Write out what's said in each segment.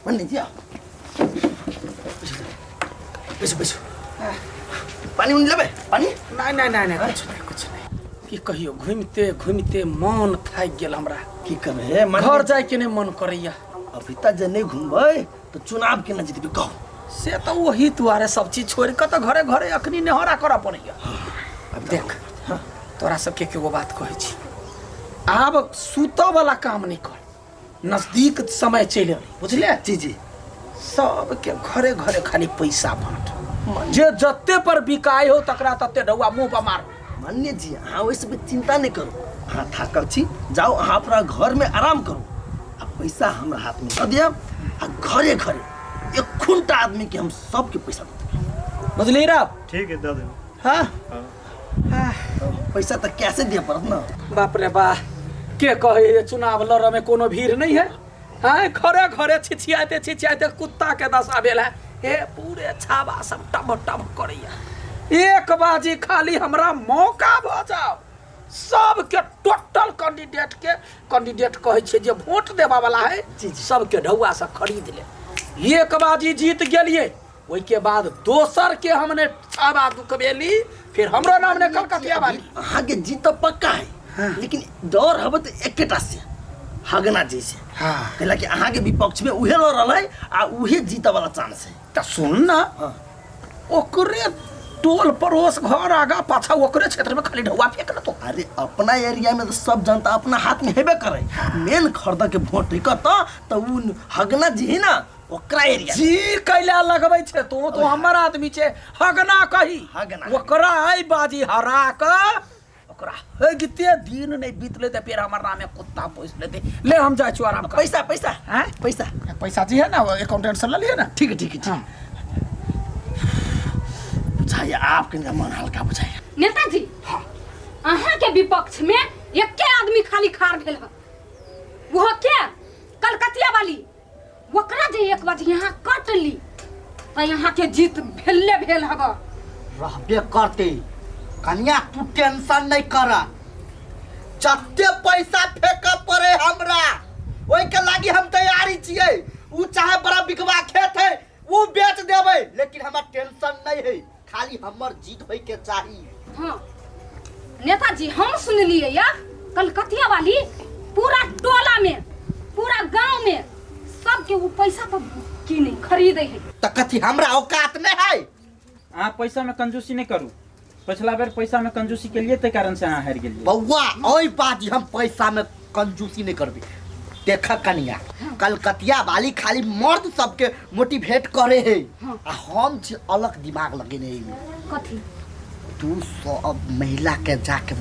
मन नहीं दिया बैसो बैसो पानी उन लेबे पानी नहीं कुछ नहीं की कहियो घूमते घूमते मन थाक गेल हमरा की करे घर जाए के नहीं मन करैया अभी तक जे नहीं घूमबै तो चुनाव के न जीतबे कहू से तो वही दुआरे सब चीज छोड़ के तो घरे घरे अखनी नेहरा कर पड़ैया देख तोरा सबके एगो बात कहै छी आब सुतऽ वाला काम नहीं कर नजदीक समय चल बुझले जी सबके घरे घरे खाली पैसा बांट जे जत्ते पर बिकाय हो तकरा तत्ते ढौआ मुंह पर मार मान्य जी हाँ वैसे भी चिंता नहीं करो हाँ थाकल छी जाओ अहाँ अपना घर में आराम करो आ पैसा हमरा हाथ में दे दिया आ घरे घरे एक खुंटा आदमी के हम सबके पैसा दे बुझली रा ठीक है दे दे हाँ पैसा तो कैसे दिया पड़त ना बाप रे बा के कहे चुनाव लड़ में कोनो भीड़ नहीं है हाँ घरे घरे छिछियाते कुत्ता के दशा भेल है हे पूरे छाबा सब टब टब करैया एक बाजी खाली हमरा मौका भ जाओ सबके टोटल कैंडिडेट कहे छे जे वोट देवा वाला है सबके ढौआ से खरीद ले एक बाजी जीत गेलिए ओई के बाद दोसर के हमने छाबा दुखबेली फिर हमरो नाम ने कलकतिया वाली अहाँ के जीत तो पक्का है हाँ। लेकिन डर हब तो एकेटा से हगना जी से हाँ कहला कि अहाँ के विपक्ष में उहे लड़ रहा है आ उहे जीत वाला चांस है त सुन ना हाँ। ओकरे टोल पड़ोस घर आगा पाछा ओकरे क्षेत्र में खाली ढौआ फेंक ना तो अरे अपना एरिया में तो सब जनता अपना हाथ में हेबे करे मेन खर्द के वोट टिकट तो उ हगना जी है ना ओकरा एरिया जी कैला लगबै छे तो हमर आदमी छे हगना कही हगना ओकरा आई बाजी हरा के ओकरा हगते दिन नहीं बीतले त फिर हमर नामे कुत्ता पोस लेते ले हम जाय छु आराम कर पैसा पैसा हैं पैसा जी है ना अकाउंटेंट से ले लिए ना ठीक है हाँ। बुझाइए आपके मन हल्का बुझाइए नेताजी हाँ अहाँ के विपक्ष में एके आदमी खाली खार भेल है वो के कलकतिया वाली ओकरा जे एक बार यहाँ कट ली तो यहाँ के जीत भेल हब रहबे करते कन्या तू टेंशन नहीं कर जत्ते पैसा फेंक पड़े हमरा ओई के लागी हम तैयारी छिए उ चाहे बड़ा बिकवा खेत है वो बेच देबै लेकिन हमरा टेंशन नहीं है खाली हमर जीत होई के चाहिए हाँ नेताजी हम सुन लिए या कलकतिया वाली पूरा टोला में पूरा गांव में सबके वो पैसा पर किने खरीदे है त कथी हमरा औकात नहीं है आ पैसा में कंजूसी नहीं करू पिछला बेर पैसा में कंजूसी के लिए ते कारण से हार गेलिए बउआ ओई बाजी हम पैसा में कंजूसी नहीं करबे देख कन्या कलकतिया वाली खाली मर्द सबके मोटिवेट करे है आ हम अलग दिमाग लगेने है कथी तू सब महिला के जाके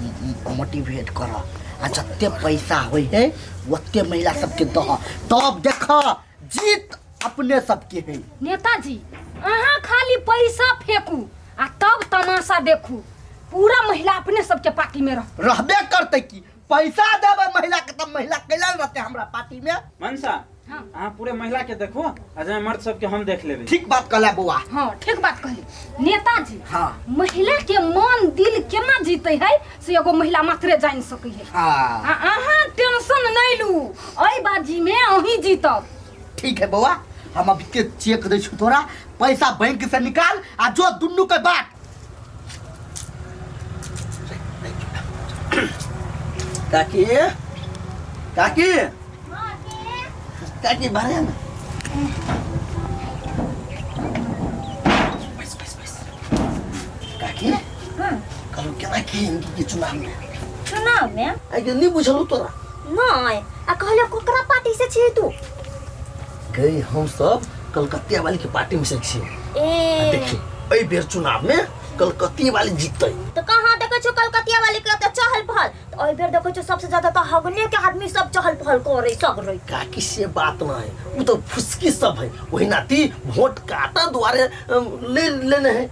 मोटिवेट कर आ जत्ते पैसा होई है ओत्ते महिला सबके दह तब देख जीत अपने सबके है नेताजी अहाँ खाली पैसा फेंकू आ तब तमाशा देखू पूरा महिला अपने सबके पार्टी में रहबे करते की पैसा देबे महिला के तब महिला कैला रहते हमरा पार्टी में मनसा हाँ पूरे महिला के देखो अजय मर्द सबके हम देख लेबे ठीक बात कहला बुआ हाँ ठीक बात कहली नेताजी हाँ महिला के मन दिल केना जीते है से एगो महिला मात्रे जान सके है हाँ अहाँ टेंशन नहीं लू ओई बाजी में अहीं जीतब ठीक है बुआ हम अभी के चेक दे छु तोरा पैसा बैंक से निकाल आ जो दुन्नु के बात काकी काकी काकी बारे ना बस काकी कल केना खेलेंगे चुनाव में आगे नहीं बुझलू तोरा नहीं आ कहले कोकरा पार्टी से छी तू गई हम सब कलकतिया वाली के पार्टी में से छी ए देखिए ए बेर चुनाव में कलकतिया वाली जीतते तो कहां देखै छ कलकतिया वाली के त चहल पहल तो ए बेर देखै छ सबसे ज्यादा त हगने के आदमी सब चहल पहल करे सब रे काकी से बात ना है वो तो फुसकी सब है वही नाती वोट काटा द्वारे लेने हैं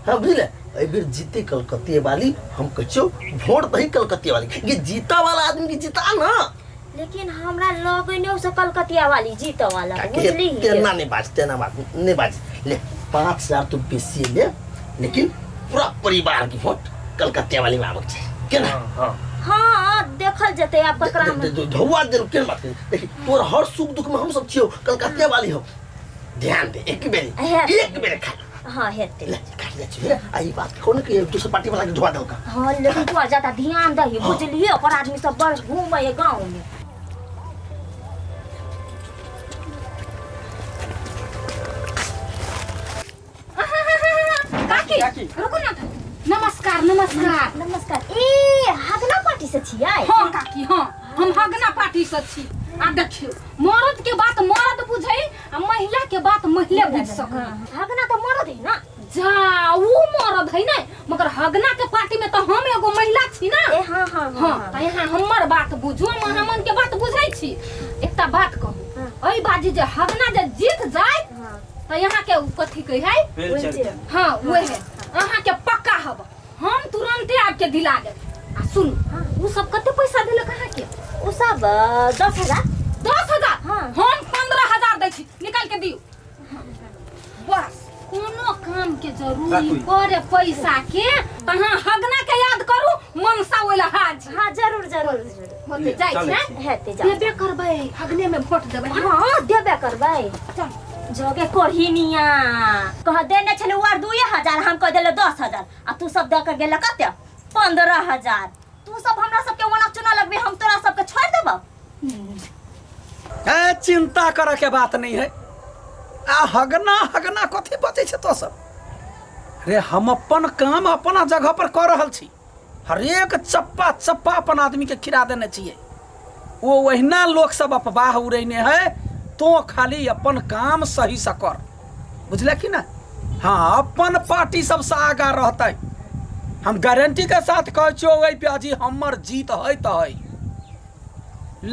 हाँ बुझले ए बेर जीते कलकतिया वाली हम कहो वोट दही कलकतिया वाली ये जीता वाला आदमी की जीता ना लेकिन हमरा लगने से कलकतिया वाली जीत वाला बुझली तेना नहीं बाज ले 5000 तो बेसी ले लेकिन पूरा परिवार की वोट कलकतिया वाली में आवक चाहिए के ना हां देखल जते आप बकरा में धौवा दे के बात देखी तोर हर सुख दुख में हम सब छियो कलकतिया वाली हो ध्यान दे एक बेर खा हाँ हेते ले काट ले छी आई बात कौन के दूसरे पार्टी वाला के धोआ दल का हाँ लेकिन तू ज्यादा ध्यान दही बुझलिए ओकर आदमी सब बड़ घूमे गाँव में काकी रुको ना नमस्कार नमस्कार नमस्कार ए हगना पार्टी से छियै हाँ काकी हाँ हम हगना पार्टी से छी आ देखियो मर्द के बात मर्द बुझै आ महिला के बात महिला बुझ सकै हगना तो मरद है ना जा वो मर्द है ना मगर हगना के पार्टी में तो हम एगो महिला छी ना ए हाँ हाँ हाँ त यहाँ हमर बात बुझो हमन के बात बुझै छी एकटा बात कहू एई बाजी जे हगना जे जीत जाय त यहाँ के कथी कह है हाँ वो है अहाँ के पक्का हब हम तुरंते आपके दिला देब आ सुन वो सब कते पैसा देलक अहाँ के वो सब 10,000 10,000 हाँ। हम 15,000 दै छी निकाल के दियो बस कोनो काम के जरूरी पड़े पैसा के तहाँ हगना के याद करू मनसा ओला हाज हाँ जरूर जरूर होते जाय छै हेते जा देबे करबै हगने में वोट देबै हाँ देबे करबै चल जोगे कोढ़िनिया कह देने छले वार 2,000 हम कह देले 10,000 आ तू सब दे के गेल कते 15,000 तू सब हमरा सब के वना चुना लगबे हम तोरा सब के छोड़ देबो ए चिंता करे के बात नहीं है आ हगना हगना कथी बचे छै तो सब रे हम अपन काम अपना जगह पर कर रहल छी हर एक चप्पा चप्पा अपन आदमी के खिरा देने छिए वो वहिना लोग सब अफवाह उड़ेने है तो खाली अपन काम सही से कर बुझले कि ना हाँ अपन पार्टी सबसे आगा रहते हम गारंटी के साथ कह छो प्याजी हमर जीत है तो है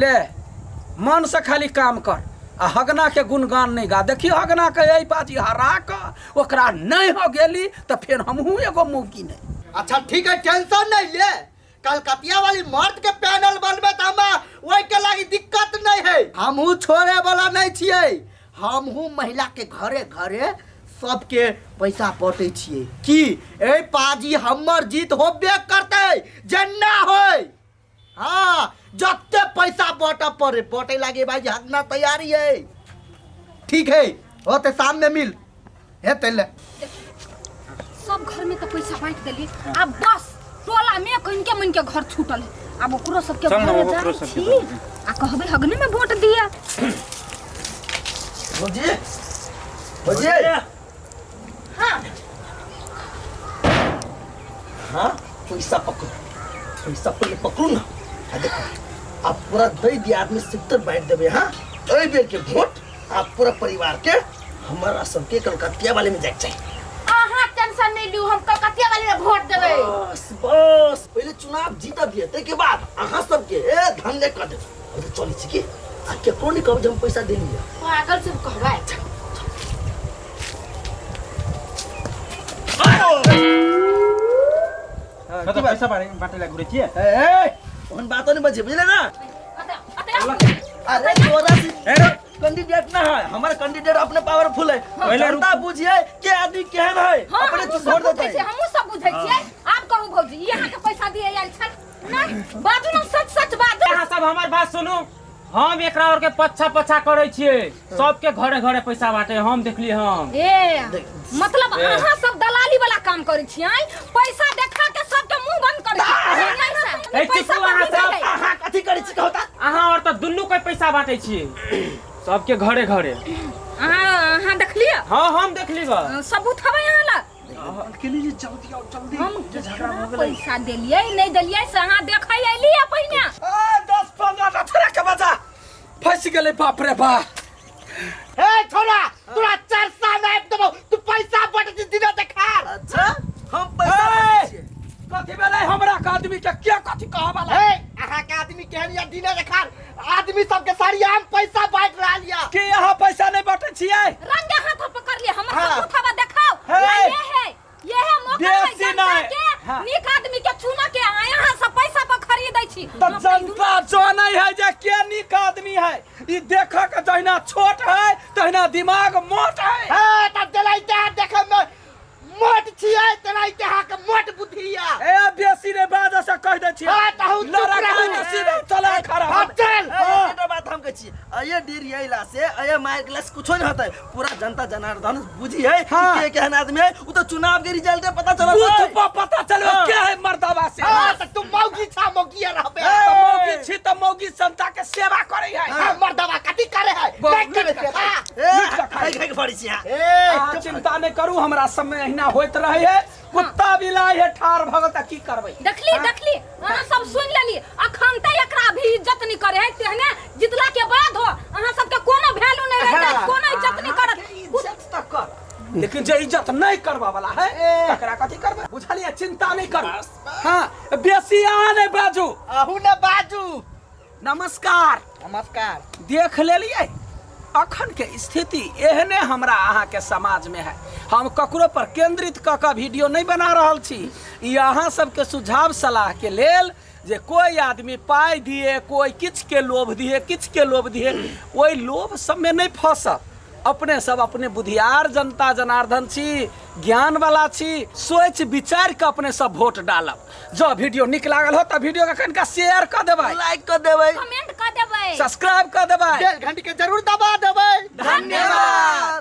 ले मन से खाली काम कर आ हगना के गुणगान नहीं गा देखियो हगना के यही पाजी हरा के ओकरा नहीं हो गेली तो फिर हमहू एगो मौकी नहीं अच्छा ठीक है टेंशन नहीं ले कलकतिया वाली मर्द के पैनल बनबे त हमरा ओइ के लागी दिक्कत नहीं है हमहू छोड़े वाला नहीं छिए हमहू महिला के घरे घरे सबके पैसा बांटे छिए की ए पाजी हमर जीत होबे करते जन्ना होय हाँ जत्ते पैसा बांटा पड़े बांटे लागे भाई हगना तैयारी है ठीक है होते शाम में मिल हेते ले सब घर में तो पैसा बांट देली अब बस टोला में कहीं के मन के घर छूटल है अब ओकरो सब के घरे जाई छी आ कहबे हगने में वोट दिया बुझिए बुझिए हाँ हाँ पैसा पकड़ो पैसा पहले पकड़ू ना आ देखो आप पूरा दई दिया आदमी सिक्तर बांट देवे हाँ एहि बेर के वोट आप पूरा परिवार के हमारा सबके कलकतिया वाले में जाके चाहिए अहाँ टेंशन नहीं लियो हम कलकतिया वाली में वोट देबै बस बस पहले चुनाव जीता दिए ते के बाद अहाँ सबके ए धन्य कर दे और चली छी की आ केकरो नहीं कहब जे हम पैसा दे लिया पागल से कहबै तो पैसा बांटे ला घुरे छिए ए ओहन बात नहीं बजे बुझले ना अरे तोरा कैंडिडेट ना है हमारा कैंडिडेट अपने पावरफुल है पहले जनता बुझिए के आदमी केहन है अपने तू वोट देते है हमहू सब बुझै छियै आप कहू भौजी यहाँ के पैसा दिए आयल छल ना बाजू ना सच सच बात अहाँ सब हमर बात सुनू हम एकरा और के पच्छा पच्छा करे छिए सबके घरे घरे पैसा बांटे हम देखली हम ए मतलब अहाँ सब दलाली वाला काम करै छियै पैसा देखा के सबके मुंह बंद करै छियै ए चिकू अहाँ सब अहाँ कथी करै छी कहता अहाँ और तो दुन्नू के पैसा बांटे छिए सबके घरे घरे अहाँ देखलिए हाँ हम देखली बा सबूत हवे यहाँ ला के लिए जल्दी आओ जल्दी हम कितना पैसा देलिए नहीं देलिए से अहाँ देखै एलिए पहिने 10-15 अठारह के बजा फंस गेले बाप रे बा ए छोरा तोरा 4 साल में देबो तू पैसा बांटे दिना देखा अच्छा हम पैसा बांटै छियै कथी भेलै हमरा के आदमी के क्या कथी कह वाला ए अहाँ के आदमी केहन या दिना देखा आदमी सब के सारी आम पैसा बांट रहल या कि यहाँ पैसा नहीं बांटे छियै रंगे हाथ पकड़ लिए हम हाँ। सबूत हवा देखाओ हे। ये है मौका है देसी जनता नहीं। के हाँ। नीक आदमी के चुना के यहाँ सब पैसा पर खरीदै छी तो जनता जानै है जे के नीक आदमी है ई देखा के जहिना छोट है तहिना दिमाग मोट है ए त देलै देखे में मोट छियै तेरा इतिहास के मोट बुद्धिया ए बेसी रे बाज से कह दे छी हाँ, तो हम चुप रहू। सीधे चले खड़ा हाँ, चल ये बात हम कहै छी अये डीर यैला से अये मार क्लास कुछो नहीं होता है पूरा जनता जनार्दन बुझी है हाँ। के केहन आदमी है वो तो चुनाव के रिजल्ट पता चला बूथ पर पता चलबे के है मर्दवा से हाँ, तो तुम मौगी छा मौगी रहबे तो मौगी छी त मौगी जनता के सेवा करे है हाँ, मर्दवा कथी करे है नहीं करे से हाँ। ए खाई के पड़ी छी हां अहाँ चिंता नहीं करू हमरा समय अहिना होइत रहे है कुत्ता बिलाई है ठार भगत की करबै देखली अहाँ सब सुन लेली अखन त एकरा भी इज्जत नहीं करे है तेहने जितला के बाद हो अहाँ सबके कोनो वैल्यू नहीं रह जाए कोनो इज्जत नहीं करत इज्जत तक कर लेकिन जे इज्जत नहीं करवा वाला है तकरा कथी करबै बुझलिए चिंता नहीं करू हां बेसी आ नहीं बाजू अहू ने बाजू नमस्कार नमस्कार देख लेलिए अखन के स्थिति एहने हमरा अहाँ के समाज में है हम ककरो पर केंद्रित क के वीडियो नहीं बना रहल छी ई अहाँ सबके सुझाव सलाह के लेल जे कोई आदमी पाई दिए कोई किछ के लोभ दिए ओई लोभ सब में नहीं फंसब अपने सब अपने बुद्धियार जनता जनार्दन छी ज्ञान वाला छी सोच विचार के अपने सब वोट डालब जो वीडियो निक लागल हो त वीडियो के कनिका शेयर कर देबै लाइक कर देबै कमेंट कर देबै सब्सक्राइब कर देबै बेल घंटी के जरूर दबा देबै धन्यवाद।